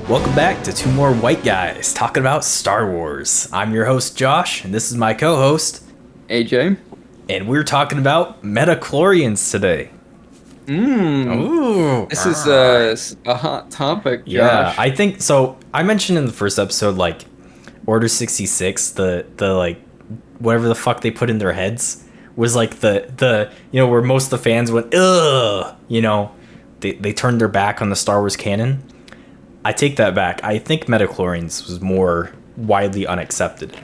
Welcome back to Two More White Guys talking about Star Wars. I'm your host Josh, and this is my co-host AJ. And we're talking about clorians today. Ooh, This is a hot topic, Josh. Yeah, I think so. I mentioned in the first episode, like Order 66, the like whatever the fuck they put in their heads was like the where most of the fans went ugh, they turned their back on the Star Wars canon. I take that back. I think metachlorians was more widely unaccepted.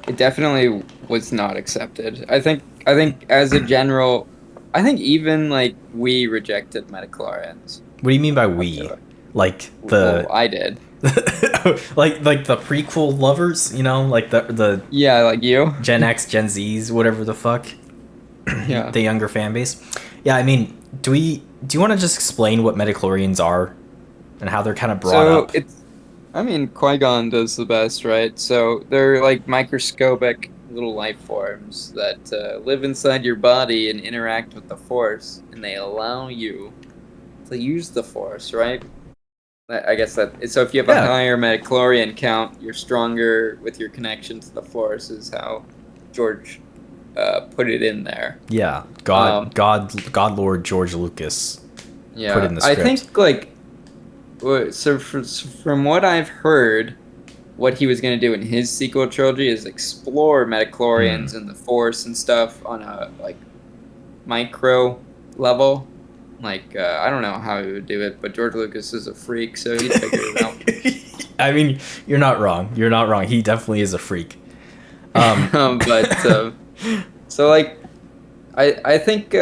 It definitely was not accepted. I think as a general, I think even like we rejected metachlorians. What do you mean by we? Like I did. like the prequel lovers, like the yeah, like you, Gen X, Gen Zs, whatever the fuck. Yeah, the younger fan base. Yeah, I mean, do you want to just explain what metachlorians are and how they're kind of brought up? Qui-Gon does the best, right? So they're like microscopic little life forms that live inside your body and interact with the Force, and they allow you to use the Force, right? I guess that. So if you have a higher metachlorian count, you're stronger with your connection to the Force. Is how George put it in there. Yeah, God Lord George Lucas. Yeah, put it in the script. I think like. So from what I've heard, what he was going to do in his sequel trilogy is explore metachlorians and the Force and stuff on a like micro level. Like I don't know how he would do it, but George Lucas is a freak, so he'd figure it out. I mean, you're not wrong. He definitely is a freak. So like, I think.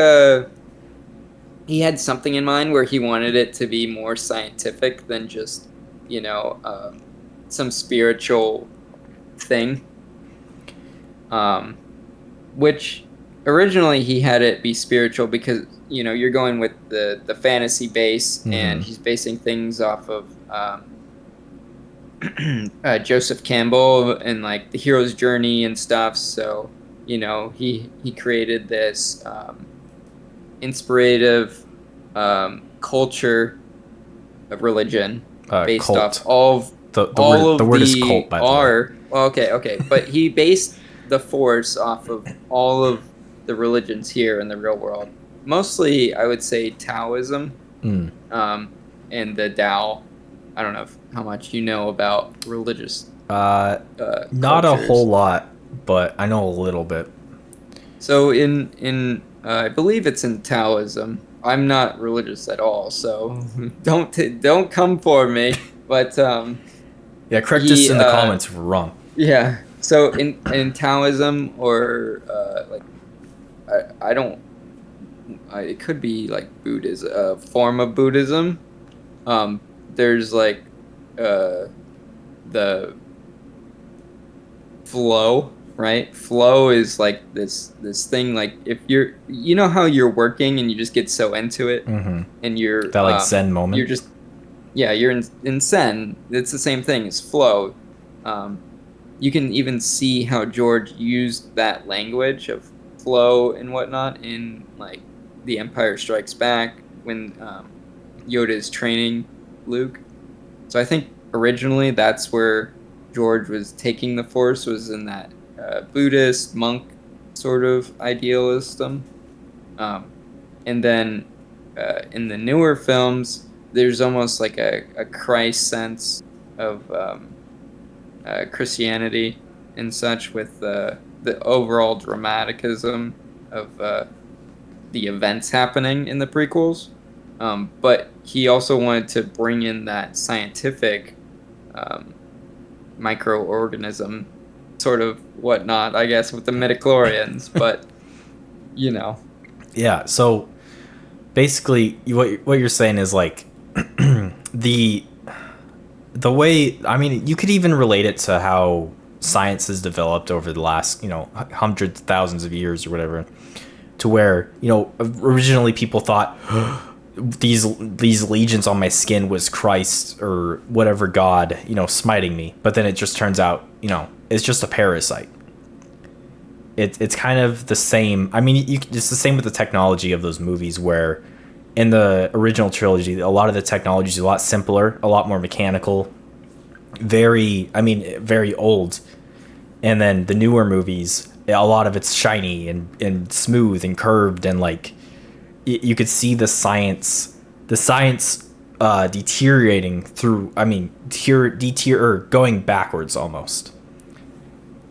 He had something in mind where he wanted it to be more scientific than just, some spiritual thing. Which originally he had it be spiritual because, you're going with the fantasy base, and he's basing things off of Joseph Campbell and like the hero's journey and stuff. So, he created this inspirative culture of religion based cult. off all of the word is cult, by the way. Okay, but he based the Force off of all of the religions here in the real world, mostly I would say Taoism, and the Tao. I don't know how much you know about religious not cultures. A whole lot, but I know a little bit. So in I believe it's in Taoism. I'm not religious at all, so don't come for me. But correct us in the comments if we're wrong. Yeah. So in Taoism or I don't. It could be like Buddhism, a form of Buddhism. There's like the flow. Right, flow is like this thing. Like if you're, how you're working and you just get so into it, and you're that like Zen moment. You're just, you're in Zen. It's the same thing as flow. You can even see how George used that language of flow and whatnot in like The Empire Strikes Back when Yoda is training Luke. So I think originally that's where George was taking the Force, was in that Buddhist monk sort of idealism, and then in the newer films, there's almost like a Christ sense of Christianity and such, with the overall dramaticism of the events happening in the prequels. But he also wanted to bring in that scientific microorganism sort of whatnot, I guess, with the midichlorians, but Yeah, so basically what you're saying is like the way, I mean, you could even relate it to how science has developed over the last, hundreds, thousands of years or whatever, to where, originally people thought these legions on my skin was Christ or whatever God, smiting me. But then it just turns out, it's just a parasite. It's kind of the same. I mean, it's the same with the technology of those movies where, in the original trilogy, a lot of the technology is a lot simpler, a lot more mechanical, very old. And then the newer movies, a lot of it's shiny and smooth and curved, and like you could see the science deteriorating through. I mean, or going backwards almost.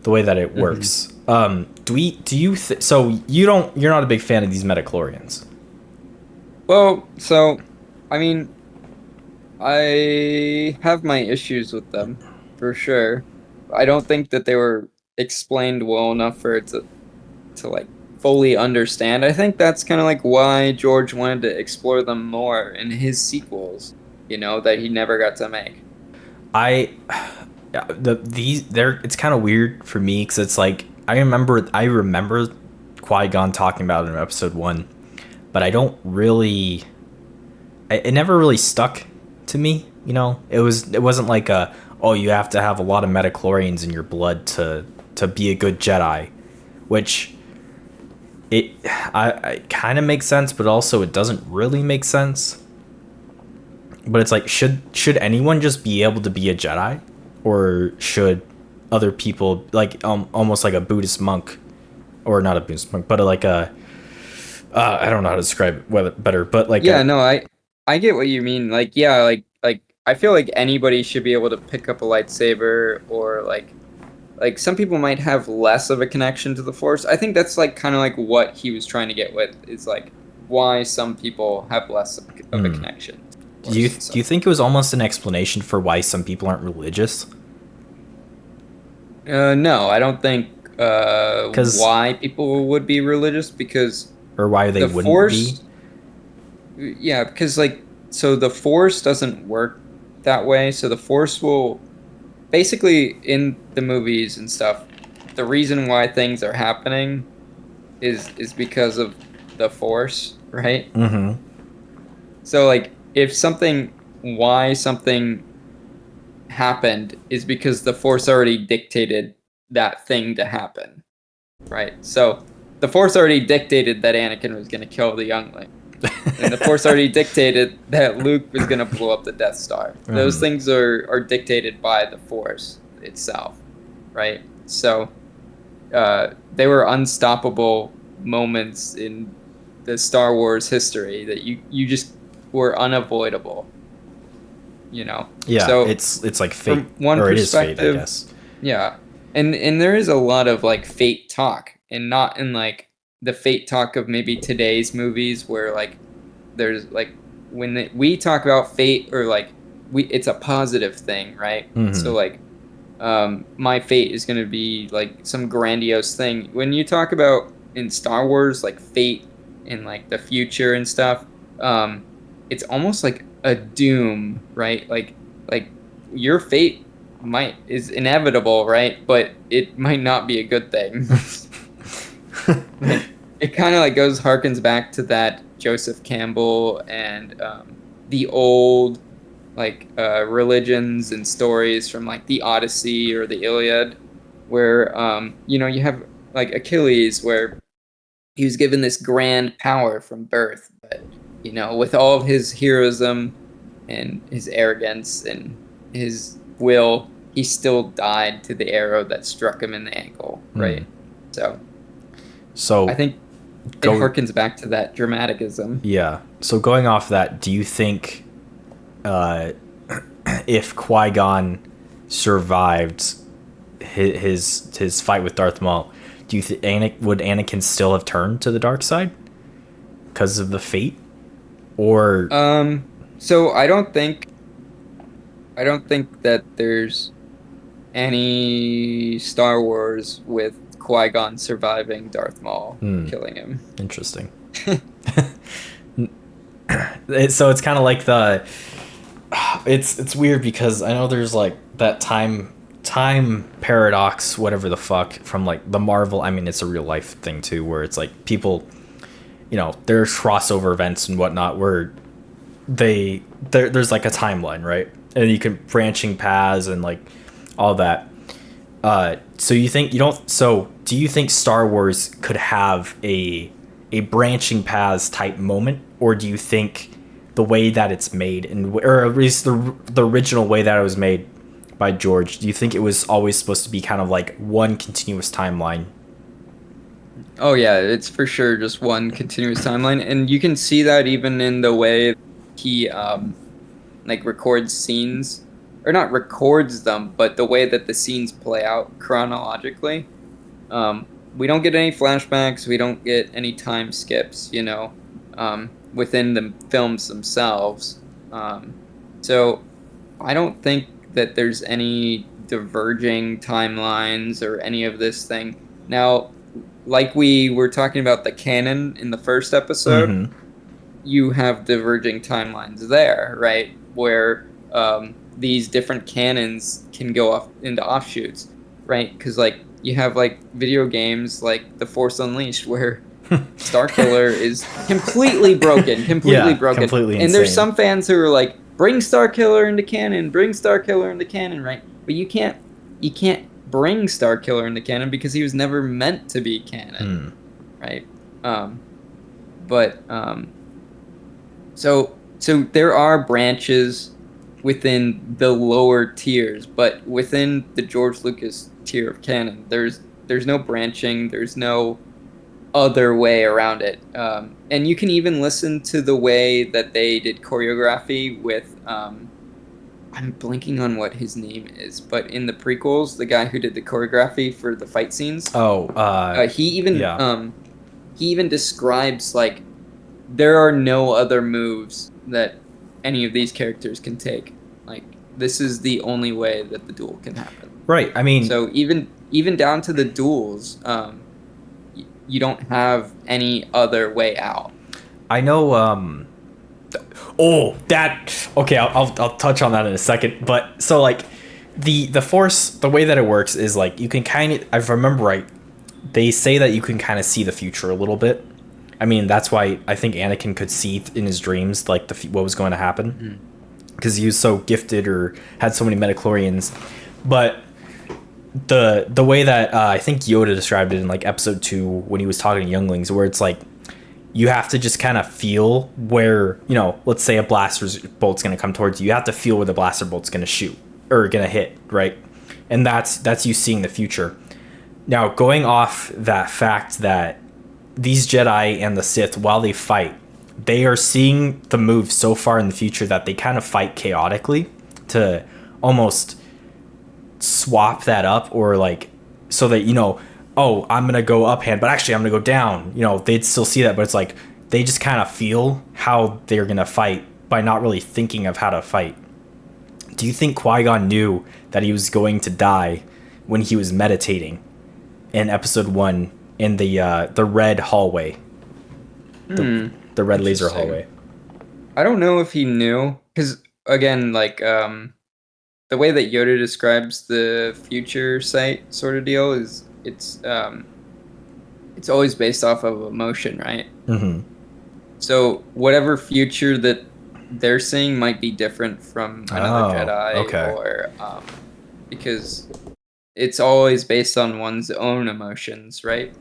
The way that it works. So you're not a big fan of these metachlorians? Well, so, I mean, I have my issues with them, for sure. I don't think that they were explained well enough for it to like fully understand. I think that's kind of like why George wanted to explore them more in his sequels, that he never got to make. I it's kind of weird for me because it's like I remember Qui-Gon talking about it in episode 1, but I don't really. It never really stuck to me. It wasn't like you have to have a lot of metachlorians in your blood to be a good Jedi, which I kind of makes sense, but also it doesn't really make sense. But it's like, should anyone just be able to be a Jedi, or should other people, like almost like a Buddhist monk, or not a Buddhist monk, but like a I don't know how to describe it better, but like Yeah, no, I get what you mean. Like, yeah, like I feel like anybody should be able to pick up a lightsaber, or like some people might have less of a connection to the Force. I think that's like kind of like what he was trying to get with, is like why some people have less of a connection. Do you think it was almost an explanation for why some people aren't religious? No, I don't think why people would be religious, because or why they wouldn't Force, be. Yeah, because so the Force doesn't work that way. So the Force will basically, in the movies and stuff, the reason why things are happening is because of the Force, right? Mm-hmm. So like why something happened is because the Force already dictated that thing to happen, right? So the Force already dictated that Anakin was going to kill the youngling, and the Force already dictated that Luke was going to blow up the Death Star. Those things are dictated by the Force itself, right? So they were unstoppable moments in the Star Wars history that you just were unavoidable. Yeah, so it's like fate, from one or perspective, it is fate, I guess. Yeah, and there is a lot of like fate talk, and not in like the fate talk of maybe today's movies, where like there's like when we talk about fate, or like it's a positive thing, right? Mm-hmm. So like my fate is going to be like some grandiose thing. When you talk about in Star Wars, like fate in like the future and stuff, it's almost like a doom, right? Like your fate is inevitable, right? But it might not be a good thing. It kind of like harkens back to that Joseph Campbell and the old like religions and stories from like the Odyssey or the Iliad, where you have like Achilles, where he was given this grand power from birth, but with all of his heroism and his arrogance and his will, he still died to the arrow that struck him in the ankle, right? So I think it harkens back to that dramaticism. Yeah. So going off that, do you think if Qui-Gon survived his fight with Darth Maul, do you think would Anakin still have turned to the dark side because of the fate? Or so I don't think that there's any Star Wars with Qui-Gon surviving Darth Maul killing him. Interesting. So it's kind of like it's weird, because I know there's like that time paradox, whatever the fuck, from like the Marvel. I mean, it's a real life thing too, where it's like people, there's crossover events and whatnot where there's like a timeline, right? And you can branching paths and like all that. So do you think Star Wars could have a a branching paths type moment, or do you think the way that it's made, and or at least the original way that it was made by George, do you think it was always supposed to be kind of like one continuous timeline? Oh yeah, it's for sure just one continuous timeline, and you can see that even in the way he like records scenes, or not records them, but the way that the scenes play out chronologically. We don't get any flashbacks, we don't get any time skips, within the films themselves. So I don't think that there's any diverging timelines or any of this thing. Now, like we were talking about the canon in the first episode, Mm-hmm. you have diverging timelines there, right? Where these different canons can go off into offshoots, right? Because like you have like video games like The Force Unleashed, where Starkiller is completely broken, Yeah, broken. completely And there's insane. some fans who are like, bring Starkiller into canon, bring Starkiller into canon, right? But you can't bring Starkiller into canon because he was never meant to be canon, right? But so there are branches within the lower tiers, but within the George Lucas tier of canon, there's no branching, there's no other way around it. And you can even listen to the way that they did choreography with I'm blanking on what his name is, but in the prequels, the guy who did the choreography for the fight scenes, Oh, he even yeah. he even describes like there are no other moves that any of these characters can take. Like this is the only way that the duel can happen. Right. I mean, So even down to the duels, you don't have any other way out. I know. Okay. I'll touch on that in a second. But so like the force, the way that it works is like you can kind of. If I remember right, they say that you can kind of see the future a little bit. I mean, that's why I think Anakin could see in his dreams like what was going to happen because he was so gifted or had so many metachlorians. But the way that I think Yoda described it in like episode 2 when he was talking to younglings, where it's like you have to just kind of feel where, let's say a blaster bolt's going to come towards you. You have to feel where the blaster bolt's going to shoot or going to hit, right? And that's you seeing the future. Now, going off that fact that these Jedi and the Sith, while they fight, they are seeing the move so far in the future that they kind of fight chaotically to almost swap that up, or like so that oh, I'm gonna go up hand, but actually I'm gonna go down. They'd still see that, but it's like they just kind of feel how they're gonna fight by not really thinking of how to fight. Do you think Qui-Gon knew that he was going to die when he was meditating in episode 1 in the red hallway, the red laser hallway? I don't know if he knew, because again, like the way that Yoda describes the future sight sort of deal is it's always based off of emotion, right? Mm-hmm. So whatever future that they're seeing might be different from another Jedi, okay. or because it's always based on one's own emotions, right?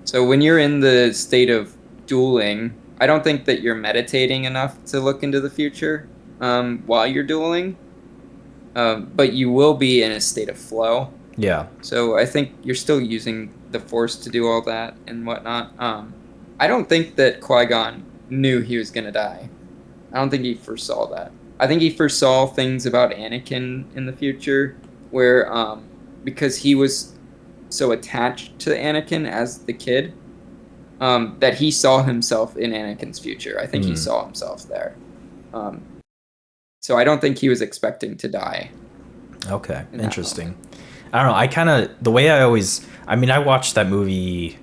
So when you're in the state of dueling, I don't think that you're meditating enough to look into the future while you're dueling, but you will be in a state of flow. Yeah. So I think you're still using the Force to do all that and whatnot. I don't think that Qui-Gon knew he was going to die. I don't think he foresaw that. I think he foresaw things about Anakin in the future where, because he was so attached to Anakin as the kid, that he saw himself in Anakin's future. I think he saw himself there. So I don't think he was expecting to die. Okay, interesting. I don't know. I kind of, the way I watched that movie,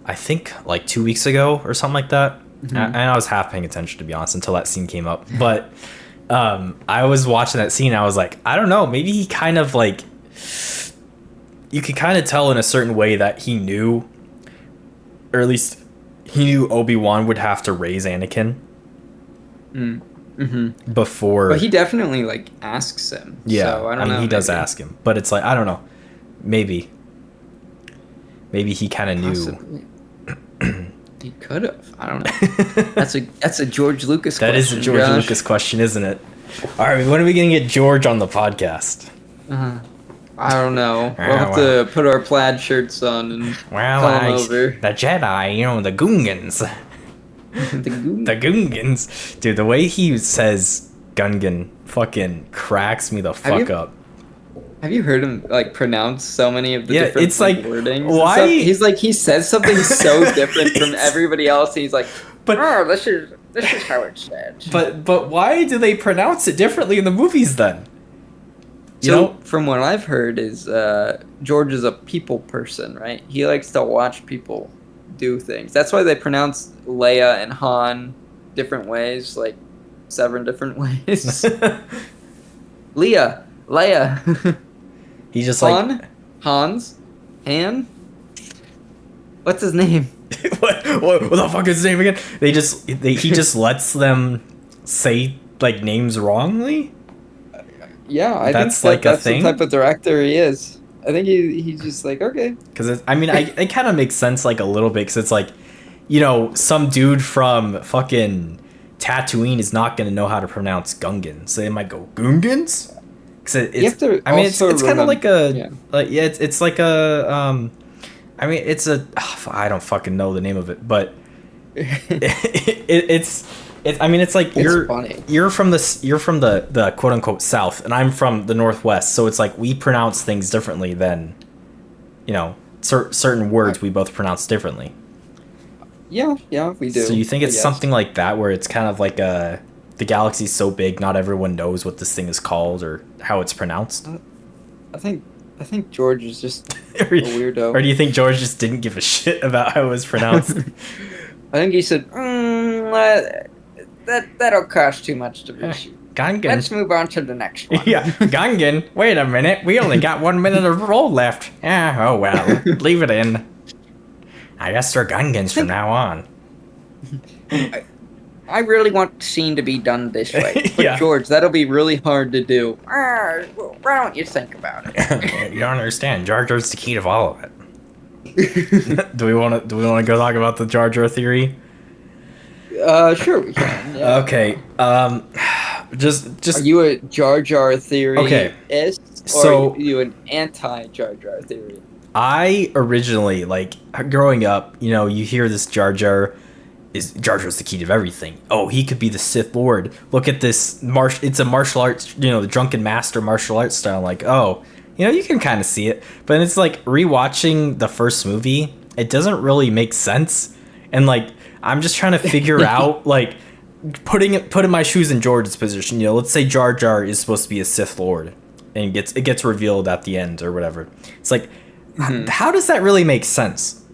I think like 2 weeks ago or something like that. Mm-hmm. And I was half paying attention, to be honest, until that scene came up. But I was watching that scene. I was like, I don't know. Maybe he kind of like, you could kind of tell in a certain way that he knew, or at least he knew Obi-Wan would have to raise Anakin before. But he definitely like asks him. Yeah, so I don't know. He does ask him, but it's like, I don't know. Maybe he kind of knew. He could have. I don't know. That's a George Lucas That question. is a George Josh. Lucas question, isn't it? All right, when are we gonna get George on the podcast? I don't know. We'll have well. to put our plaid shirts on and call him over. The Jedi, the Gungans. The Goon. The Gungans. Dude, the way he says Gungan fucking cracks me the fuck up. Have you heard him like pronounce so many of the different it's like wordings? why He's like he says something so different from everybody else. He's like, this is how it's said. But why do they pronounce it differently in the movies then? From what I've heard is George is a people person, right? He likes to watch people do things. That's why they pronounce Leia and Han different ways, like 7 different ways. Leia. He just Hans, Han. What's his name? what the fuck is his name again? He just lets them say like names wrongly. Yeah, I that's think that's thing? the type of director he is. I think he's just like, okay. Because it kind of makes sense like a little bit because it's like, some dude from fucking Tatooine is not gonna know how to pronounce Gungan, so they might go Gungans. It's kind of like it's like a I don't fucking know the name of it, but it's like you're from the quote unquote South and I'm from the Northwest, so it's like we pronounce things differently than certain words we both pronounce differently. Yeah, we do. So you think it's something like that where it's kind of like the galaxy's so big, not everyone knows what this thing is called or how it's pronounced? I think George is just a weirdo. Or do you think George just didn't give a shit about how it was pronounced? I think he said, that'll cost too much to reshoot. Gungan. Let's move on to the next one. Yeah, Gungan. Wait a minute. We only got 1 minute of roll left. Oh well. Leave it in. I guess they're Gungans from now on. I really want the scene to be done this way. But Yeah. George, that'll be really hard to do. Why don't you think about it? You don't understand. Jar Jar's the key to all of it. Do we want to go talk about the Jar Jar theory? Sure we can. Yeah. Okay. Just Are you a Jar Jar theory-ist? So or are you an anti-Jar Jar theory? I originally, growing up, you hear this Jar Jar's the key to everything. Oh, he could be the Sith Lord. Look at this it's a martial arts, the drunken master martial arts style. Like, oh, you can kind of see it. But it's like rewatching the first movie, it doesn't really make sense. And I'm just trying to figure out putting my shoes in George's position. Let's say Jar Jar is supposed to be a Sith Lord and it gets revealed at the end or whatever. It's like, how does that really make sense?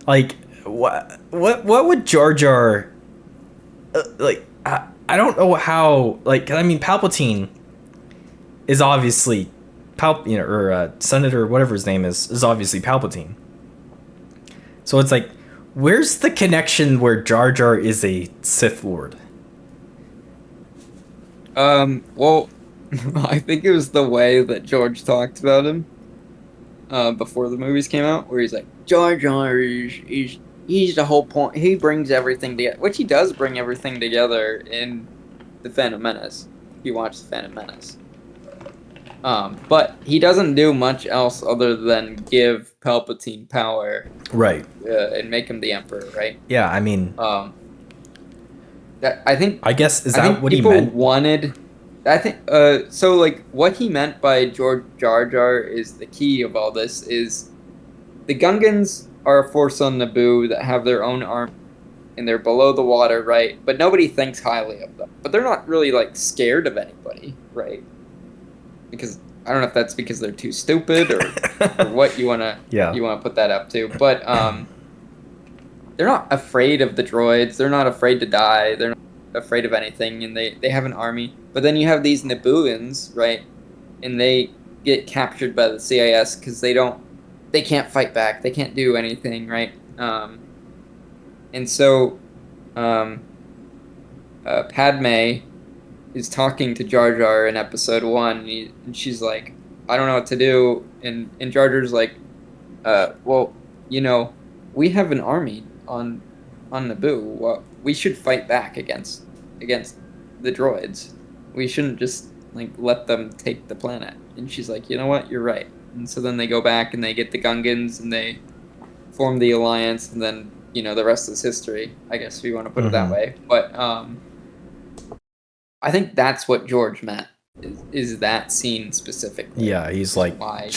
What would Jar Jar I don't know how Palpatine is obviously Senator whatever his name is obviously Palpatine. So it's like, where's the connection where Jar Jar is a Sith Lord? Well, I think it was the way that George talked about him before the movies came out, where he's like, Jar Jar he's the whole point. He brings everything together, which he does bring everything together in the Phantom Menace. You watch the Phantom Menace. But he doesn't do much else other than give Palpatine power, right? And make him the Emperor, right? Yeah, I mean, I guess is that what he meant? Wanted. I think so. What he meant by Jar Jar is the key of all this. Is the Gungans are a force on Naboo that have their own army, and they're below the water, right? But nobody thinks highly of them. But they're not really scared of anybody, right? Because I don't know if that's because they're too stupid or what you wanna put that up to. But they're not afraid of the droids. They're not afraid to die. They're not afraid of anything, and they have an army. But then you have these Nabooians, right? And they get captured by the CIS because they can't fight back. They can't do anything, right? And so Padme is talking to Jar Jar in episode 1, and she's like, I don't know what to do. And Jar Jar's like, well, we have an army on on Naboo, well, we should fight back against the droids. We shouldn't just like let them take the planet." And she's like, "You know what? You're right." And so then they go back and they get the Gungans and they form the alliance, and then the rest is history. I guess if you want to put it that way. But I think that's what George meant. Is that scene specifically? Yeah, he's like, why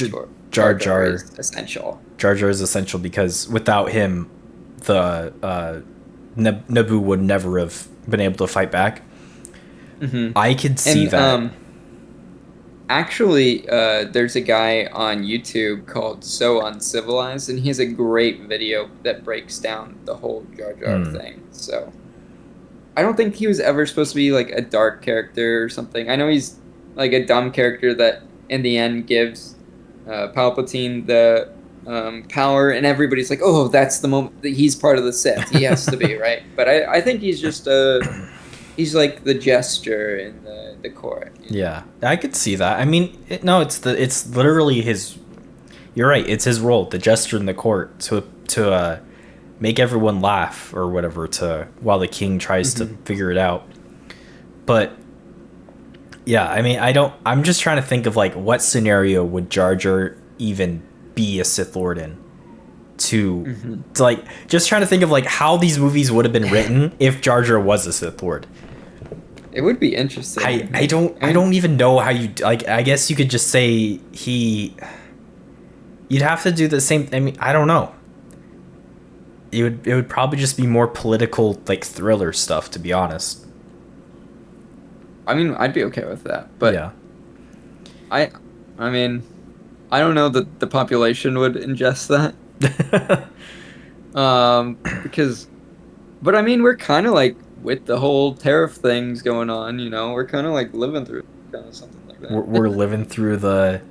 Jar Jar is essential. Jar Jar is essential because without him, the Naboo would never have been able to fight back. Mm-hmm. I could see that. Actually, there's a guy on YouTube called So Uncivilized, and he has a great video that breaks down the whole Jar Jar thing. So I don't think he was ever supposed to be like a dark character or something. I know he's like a dumb character that in the end gives Palpatine the power, and everybody's like, "Oh, that's the moment that he's part of the Sith. He has to be right." But I think he's just he's like the gesture in the court. Yeah, I could see that. I mean, it's literally his. You're right. It's his role, the gesture in the court, to make everyone laugh or whatever, while the king tries to figure it out. But yeah, I mean, I'm just trying to think of like what scenario would Jar Jar even be a Sith Lord in, to like just trying to think of like how these movies would have been written if Jar Jar was a Sith Lord. It would be interesting. I don't even know how you like. I guess you could just say you'd have to do the same. I mean, I don't know. It would probably just be more political, like thriller stuff, to be honest. I mean, I'd be okay with that, but yeah. I mean, I don't know that the population would ingest that. But I mean, we're kind of like with the whole tariff things going on, we're kind of like living through kind of something like that. We're living through the.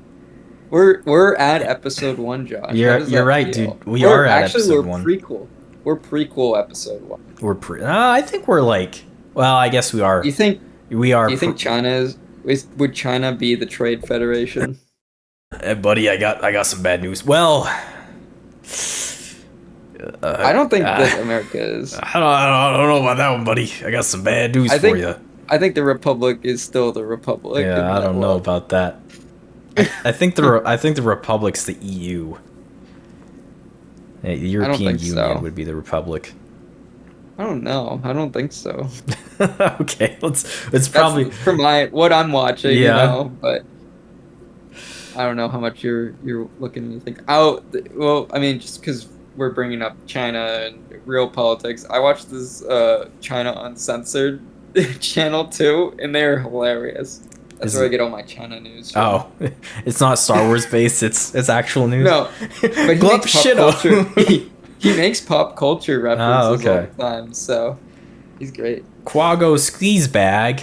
We're at episode 1, Josh. You're right, dude. We're at episode 1. We're prequel episode 1. I think we're like. Well, I guess we are. You think we are? Do you think China would China be the trade federation? Hey, buddy, I got some bad news. Well. I don't think that America is. I don't know about that one, buddy. I got some bad news for you. I think the Republic is still the Republic. Yeah, I don't know about that. I think the Republic's the EU. The European Union would be the Republic. I don't know. I don't think so. Okay, it's probably from what I'm watching. But I don't know how much you're looking and you think. Well, I mean, just because we're bringing up China and real politics, I watched this China Uncensored channel too, and they're hilarious. That's where I get all my China news from. Oh, it's not Star Wars based. It's actual news. No, but he makes pop culture references all the time. So he's great. Quago Squeeze Bag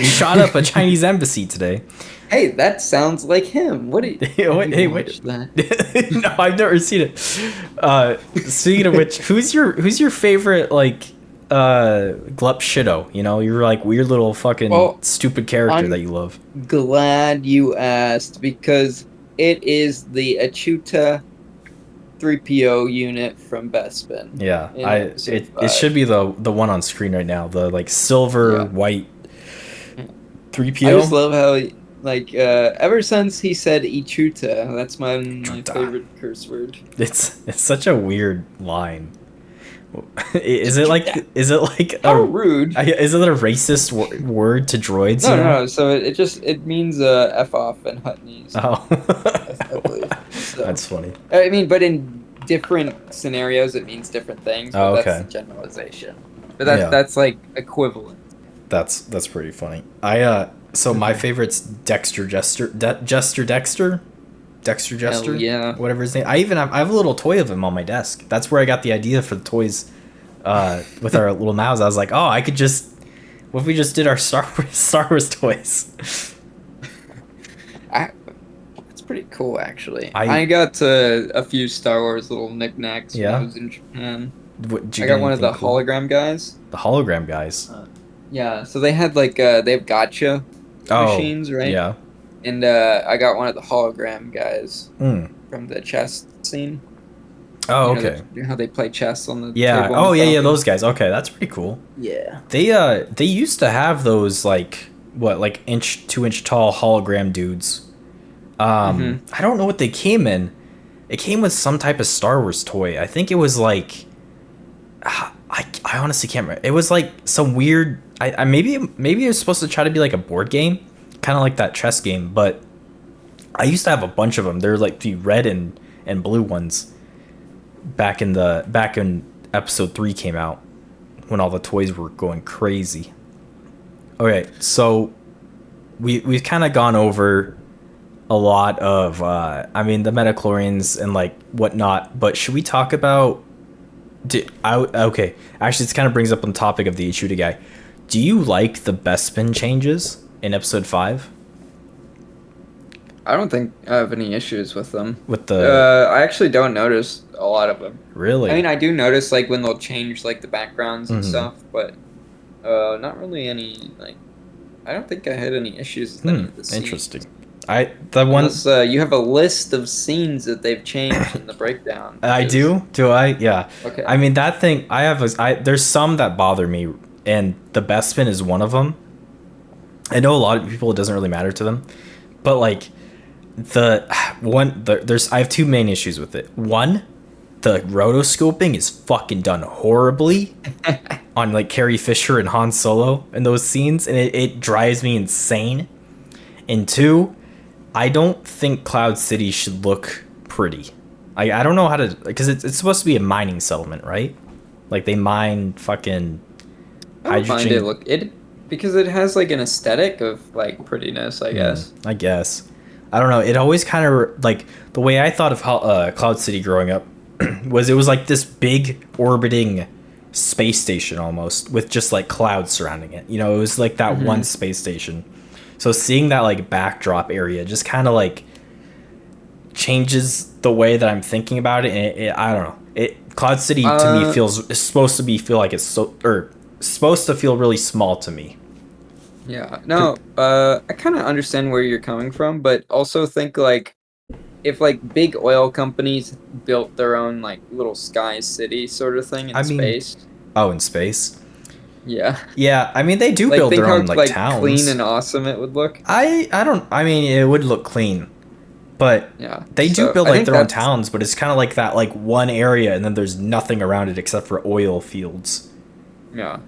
shot up a Chinese embassy today. Hey, that sounds like him. What do you? Wait. No, I've never seen it. Speaking of which, who's your favorite like Glup Shido? You're like weird little fucking stupid character that you love. Glad you asked, because it is the Achuta 3PO unit from Bespin. Yeah, it should be the one on screen right now. The like silver white 3PO. I just love how ever since he said Ichuta, that's my favorite curse word. It's such a weird line. Is it like how rude? Is it a racist word to droids? No. So it means f off and Hutnese. Oh, I believe. So, that's funny. I mean, but in different scenarios, it means different things. But that's the generalization. But that's like equivalent. That's pretty funny. So my favorite's Dexter Jester. Hell yeah. Whatever his name. I have a little toy of him on my desk. That's where I got the idea for the toys with our little mouths. I was like, oh, what if we just did our Star Wars toys? It's pretty cool, actually. I got a few Star Wars little knickknacks when I was in Japan. I got one of the hologram guys. The hologram guys? Yeah, so they had they have gotcha machines, right? Yeah. And I got one of the hologram guys from the chess scene. Oh, You know, okay. how they play chess on the Yeah. table on the Oh, yeah, yeah. Falcon. Those guys. Okay, that's pretty cool. Yeah. They used to have those like what like 2 inch tall hologram dudes. Mm-hmm. I don't know what they came in. It came with some type of Star Wars toy. I think it was like I honestly can't remember. It was like some weird. I maybe it was supposed to try to be like a board game, kind of like that chess game. But I used to have a bunch of them. They're like the red and blue ones. Back in episode 3 came out when all the toys were going crazy. Okay, so we've kind of gone over a lot of I mean the metachlorians and like whatnot, but should we talk about okay, actually, this kind of brings up on the topic of the Ichuda guy. Do you like the Bespin changes in episode 5 I don't think I have any issues with them. with the I actually don't notice a lot of them. I really? mean, I do notice like when they'll change like the backgrounds and Hmm. stuff, but not really any like. I don't think I had any issues with any of the scenes. Interesting. I the one Unless you have a list of scenes that they've changed in the breakdown. I Because do. Do I? Yeah. okay. I mean that thing I have is I there's some that bother me, and the Bespin is one of them. I know a lot of people it doesn't really matter to them, but like the there's I have two main issues with it. One, the rotoscoping is fucking done horribly on like Carrie Fisher and Han Solo in those scenes, and it drives me insane. And two, I don't think Cloud City should look pretty. I don't know how to because it's supposed to be a mining settlement, right? Like they mine fucking I don't mind it hydrogen. look it because it has like an aesthetic of like prettiness, I guess. I guess. I don't know. It always kind of like the way I thought of how, Cloud City growing up was it was like this big orbiting space station almost with just like clouds surrounding it. You know, it was like that one Hmm. space station. So seeing that like backdrop area just kind of like changes the way that I'm thinking about it. And I don't know. It Cloud City to me Uh, feels is supposed to be feel like it's so or supposed to feel really small to me. yeah. No, I kind of understand where you're coming from, but also think like if like big oil companies built their own like little sky city sort of thing in I mean, space. oh, in space. Yeah. Yeah, I mean they do Like build think their how own like like clean towns. and awesome it would look. I don't I mean it would look clean, but Yeah. they do So build I like think their own that's towns, but it's kind of like that like one area and then there's nothing around it except for oil fields. yeah.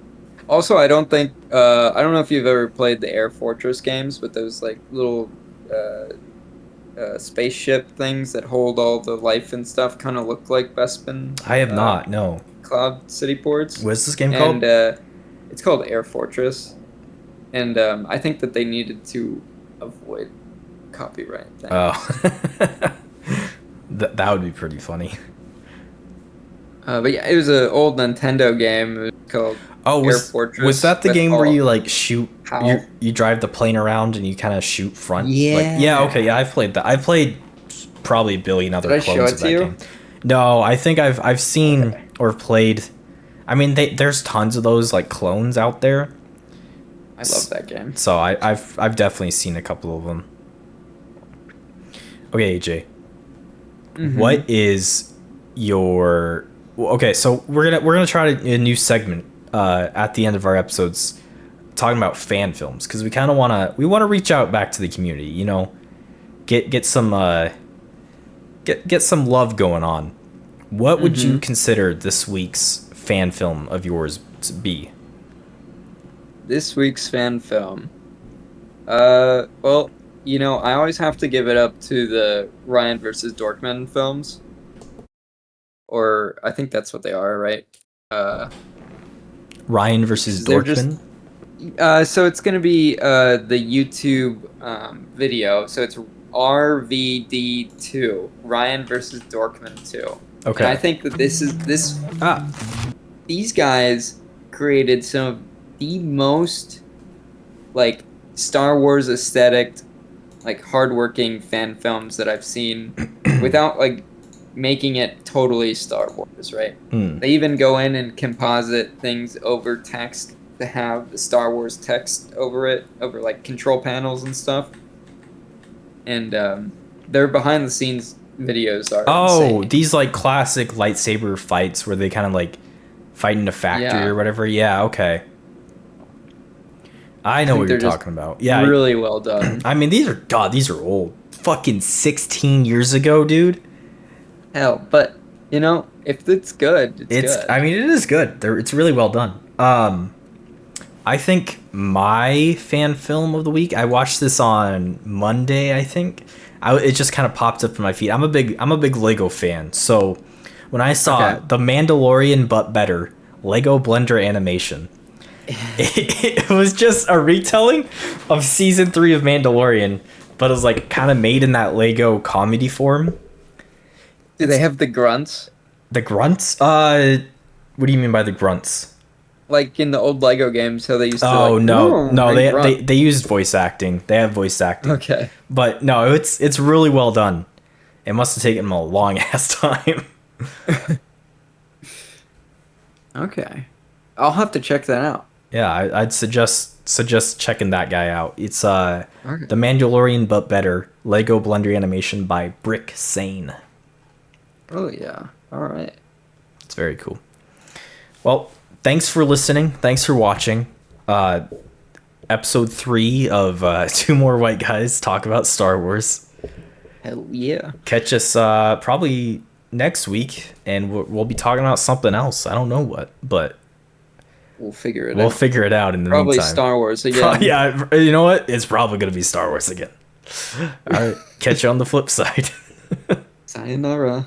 Also, I don't know if you've ever played the Air Fortress games, but those like little uh, spaceship things that hold all the life and stuff kind of look like Bespin I have not. No. Cloud City ports, What's this game and called? it's called Air Fortress. And I think that they needed to avoid copyright thing. Oh. That would be pretty funny. But yeah, it was an old Nintendo game. It was called Oh, Air was Fortress that the with game where all you like shoot HAL. you drive the plane around and you kind of shoot front? Like yeah, okay, Yeah. yeah, I've played that. I've played probably a billion Did other I show clones it of to that you? game. No, I think I've seen Okay. or played. I mean, there's tons of those like clones out there. I love that game. So I've definitely seen a couple of them. Okay, AJ, Mm-hmm. what is your well, okay? So we're gonna try a new segment at the end of our episodes, talking about fan films because we wanna reach out back to the community. You know, get some get some love going on. What would you Mm-hmm. consider this week's fan film of yours to be? This week's fan film. Well, I always have to give it up to the Ryan versus Dorkman films, or I think that's what they are, right? Uh, Ryan versus 'Cause they're just Dorkman. so it's gonna be the YouTube video. So it's RVD2, Ryan versus Dorkman 2. And I Okay. think that this Ah. these guys created some of the most like Star Wars aesthetic, like hardworking fan films that I've seen without like making it totally Star Wars, right? Hmm. They even go in and composite things over text to have the Star Wars text over it, over like control panels and stuff. And their behind the scenes videos are Oh, insane. these like classic lightsaber fights where they kind of like fight in a factory Yeah, or whatever. Yeah, okay. I I know think what you're they're just talking about. Yeah, really well done. I mean these are old. Fucking 16 years ago, dude. Hell, but if it's good, it's I good. mean it is good. It's really well done. I think my fan film of the week. I watched this on Monday. I think it just kind of popped up in my feed. I'm a big Lego fan. So when I saw Okay. The Mandalorian but better Lego Blender animation, it was just a retelling of season 3 of Mandalorian, but it was like kind of made in that Lego comedy form. Do they have the grunts The grunts? What do you mean by the grunts? like in the old Lego games? How they used to Oh like no, no, and grunt. they used voice acting. They have voice acting, Okay. but no, it's really well done. It must have taken them a long ass time. Okay. I'll have to check that out. Yeah, I'd suggest checking that guy out. It's Okay. The Mandalorian but better Lego Blender animation by Brick Sane. Oh yeah. All right. It's very cool. Well, thanks for listening. Thanks for watching. Episode 3 of Two More White Guys Talk About Star Wars. Hell yeah. Catch us probably next week, and we'll be talking about something else. I don't know what, but We'll figure it we'll out. figure it out in the Probably meantime. Star Wars again. Yeah, you know what? It's probably going to be Star Wars again. All right. Catch you on the flip side. Sayonara.